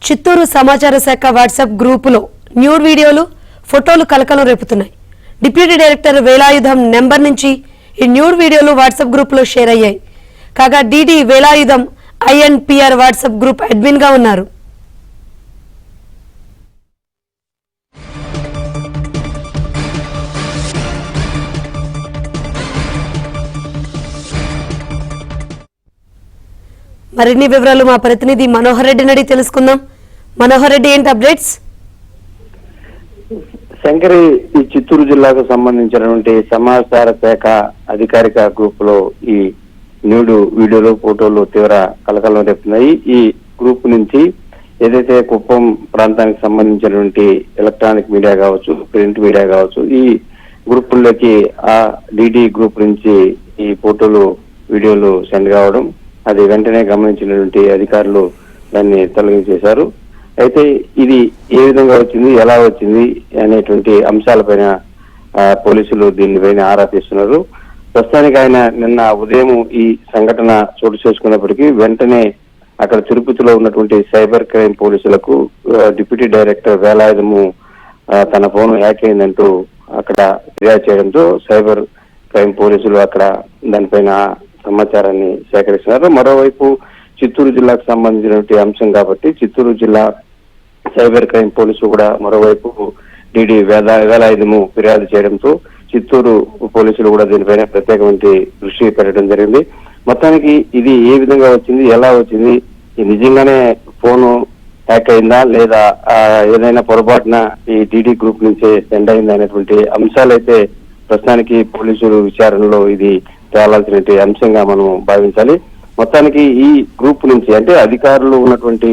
చిత్తూరు సమాచార శాఖ వాట్సాప్ గ్రూపులో న్యూడ్ వీడియోలు ఫోటోలు కలకలం రేపుతున్నాయి. డిప్యూటీ డైరెక్టర్ వేలాయుధం నెంబర్ నుంచి ఈ న్యూడ్ వీడియోలు వాట్సాప్ గ్రూపులో షేర్ అయ్యాయి. కాగా DD Velayudham INPR WhatsApp group admin గా ఉన్నారు. మరిన్ని వివరాలు మా ప్రతినిధి మనోహర్ రెడ్డి నడి తెలుసుకుందాం. మనోహర్ రెడ్డి, ఏంటి అప్డేట్స్? శంకరి, ఈ చిత్తూరు జిల్లాకు సంబంధించినటువంటి సమాచార శాఖ అధికారిక గ్రూప్ లో ఈ న్యూడ్ వీడియోలు ఫోటోలు తీవ్ర కలకలం రేపుతున్నాయి. ఈ గ్రూప్ నుంచి ఏదైతే కుప్పం ప్రాంతానికి సంబంధించినటువంటి ఎలక్ట్రానిక్ మీడియా కావచ్చు, ప్రింట్ మీడియా కావచ్చు, ఈ గ్రూపుల్లోకి ఆ డిడి గ్రూప్ నుంచి ఈ ఫోటోలు వీడియోలు సెండ్ కావడం, అది వెంటనే గమనించినటువంటి అధికారులు దాన్ని తొలగించేశారు. అయితే ఇది ఏ విధంగా వచ్చింది, ఎలా వచ్చింది అనేటువంటి అంశాలపైన పోలీసులు దీనిపైన ఆరా తీస్తున్నారు. ప్రస్తుతానికి ఆయన నిన్న ఉదయం ఈ సంఘటన చోటు చేసుకున్నప్పటికీ వెంటనే అక్కడ తిరుపతిలో ఉన్నటువంటి సైబర్ క్రైమ్ పోలీసులకు డిప్యూటీ డైరెక్టర్ వేలాయుధము తన ఫోన్ హ్యాక్ అయిందంటూ అక్కడ ఫిర్యాదు చేయడంతో సైబర్ క్రైమ్ పోలీసులు అక్కడ దానిపైన సమాచారాన్ని సేకరిస్తున్నారు. మరోవైపు చిత్తూరు జిల్లాకు సంబంధించినటువంటి అంశం కాబట్టి చిత్తూరు జిల్లా సైబర్ క్రైమ్ పోలీసు కూడా మరోవైపు డిడి వేలాయుధము ఫిర్యాదు చేయడంతో చిత్తూరు పోలీసులు కూడా దీనిపైన ప్రత్యేకమైన దృష్టి పెట్టడం జరిగింది. మొత్తానికి ఇది ఏ విధంగా వచ్చింది, ఎలా వచ్చింది, నిజంగానే ఫోను హ్యాక్ అయిందా లేదా ఏదైనా పొరపాటున ఈ డిడి గ్రూప్ నుంచే సెండ్ అయిందా అనేటువంటి అంశాలైతే ప్రస్తుతానికి పోలీసులు విచారణలో ఇది తేలాల్సినటువంటి అంశంగా మనం భావించాలి. మొత్తానికి ఈ గ్రూప్ నుంచి, అంటే అధికారులు ఉన్నటువంటి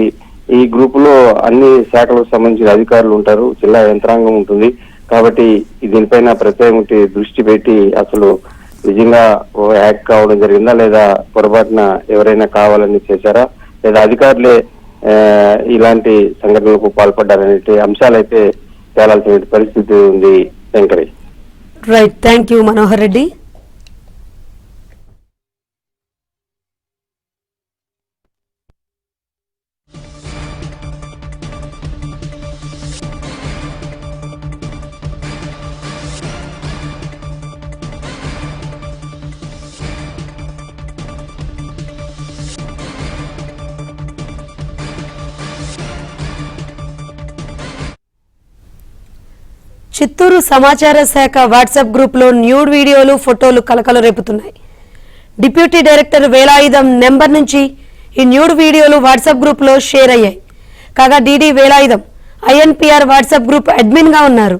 ఈ గ్రూప్ లో అన్ని శాఖలకు సంబంధించిన అధికారులు ఉంటారు, జిల్లా యంత్రాంగం ఉంటుంది. కాబట్టి దీనిపైన ప్రత్యేక దృష్టి పెట్టి అసలు నిజంగా హ్యాక్ కావడం జరిగిందా లేదా పొరపాటున ఎవరైనా కావాలని చేశారా లేదా అధికారులే ఇలాంటి సంఘటనలకు పాల్పడ్డారనే అంశాలైతే తేలాల్సిన పరిస్థితి ఉంది. Shankari, right, thank you Manohar Reddy. Chittoor సమాచార శాఖ వాట్సాప్ గ్రూప్లో న్యూడ్ వీడియోలు ఫోటోలు కలకలం రేపుతున్నాయి. డిప్యూటీ డైరెక్టర్ వేలాయుధం నెంబర్ నుంచి ఈ న్యూడ్ వీడియోలు వాట్సాప్ గ్రూప్లో షేర్ అయ్యాయి. కాగా DD Velayudham INPR WhatsApp group admin గా ఉన్నారు.